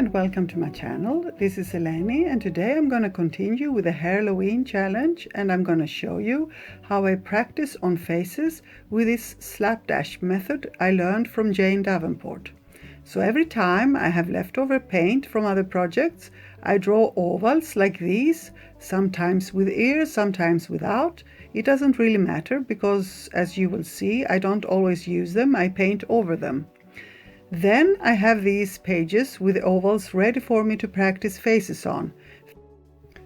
and welcome to my channel. This is Eleni and today I'm going to continue with the hairloween challenge and I'm going to show you how I practice on faces with this slapdash method I learned from Davenport. So every time I have leftover paint from other projects, I draw ovals like these, sometimes with ears, sometimes without. It doesn't really matter because, as you will see, I don't always use them, I paint over them. Then I have these pages with ovals ready for me to practice faces on.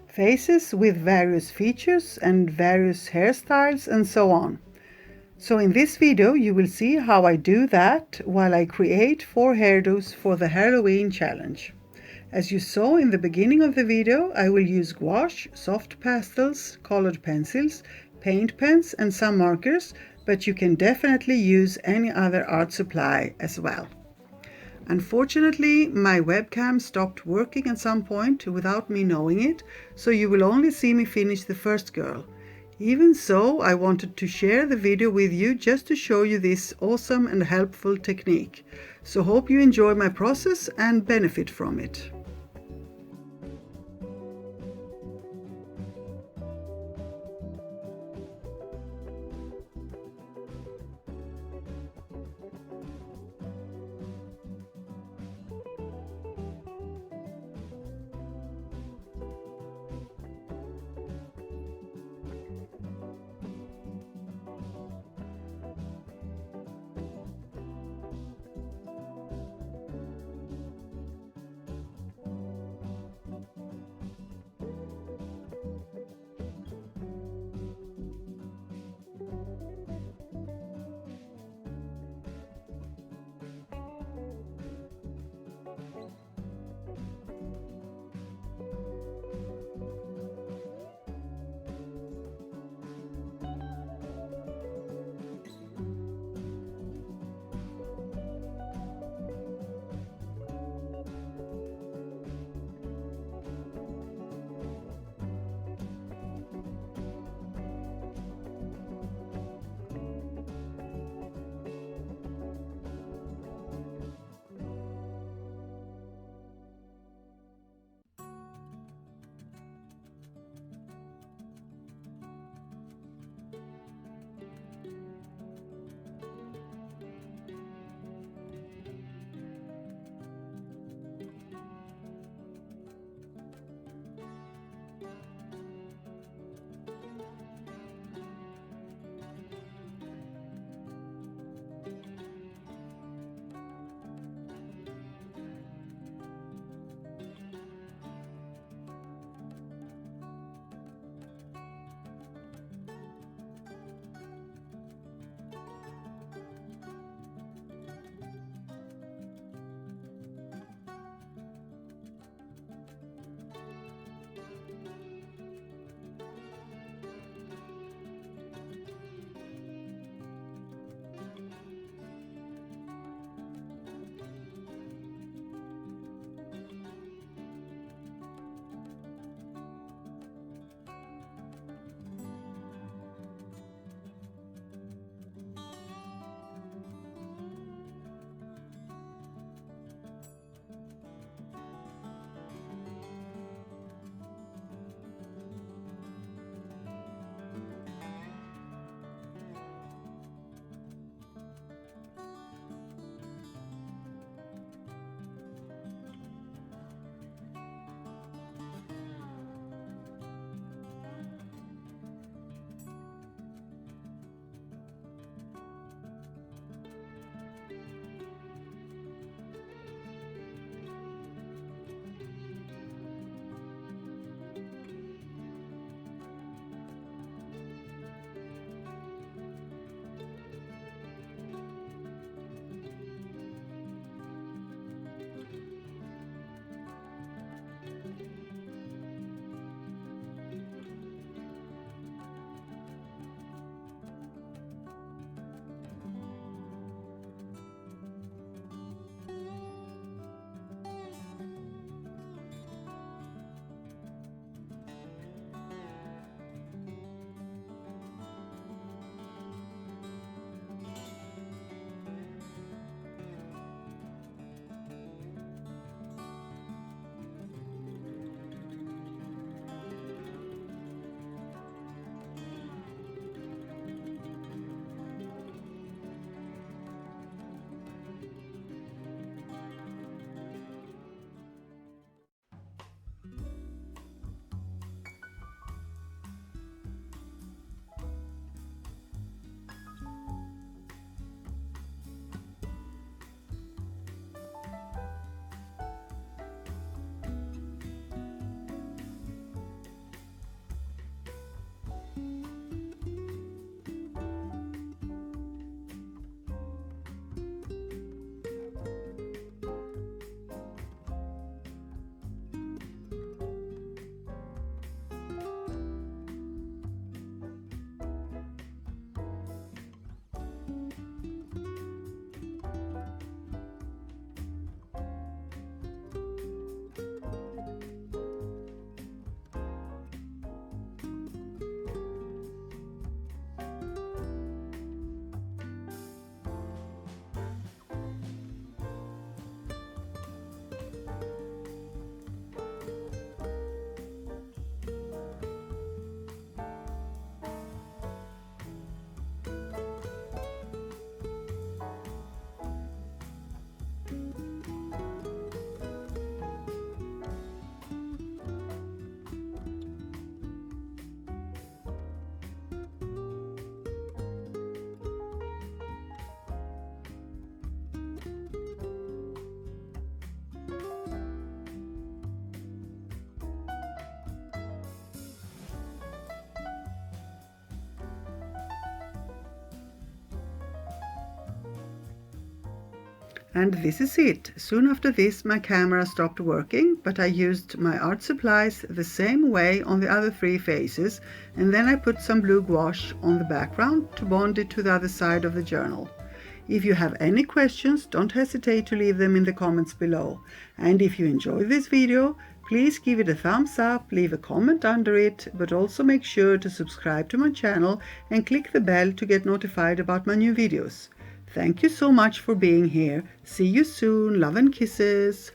Faces with various features and various hairstyles and so on. So in this video you will see how I do that while I create 4 hairdos for the Halloween challenge. As you saw in the beginning of the video, I will use gouache, soft pastels, colored pencils, paint pens and some markers, but you can definitely use any other art supply as well. Unfortunately, my webcam stopped working at some point without me knowing it, so you will only see me finish the first girl. Even so, I wanted to share the video with you just to show you this awesome and helpful technique. So hope you enjoy my process and benefit from it. And this is it. Soon after this my camera stopped working, but I used my art supplies the same way on the other 3 faces, and then I put some blue gouache on the background to bond it to the other side of the journal. If you have any questions, don't hesitate to leave them in the comments below. And if you enjoy this video, please give it a thumbs up, leave a comment under it, but also make sure to subscribe to my channel and click the bell to get notified about my new videos. Thank you so much for being here. See you soon. Love and kisses.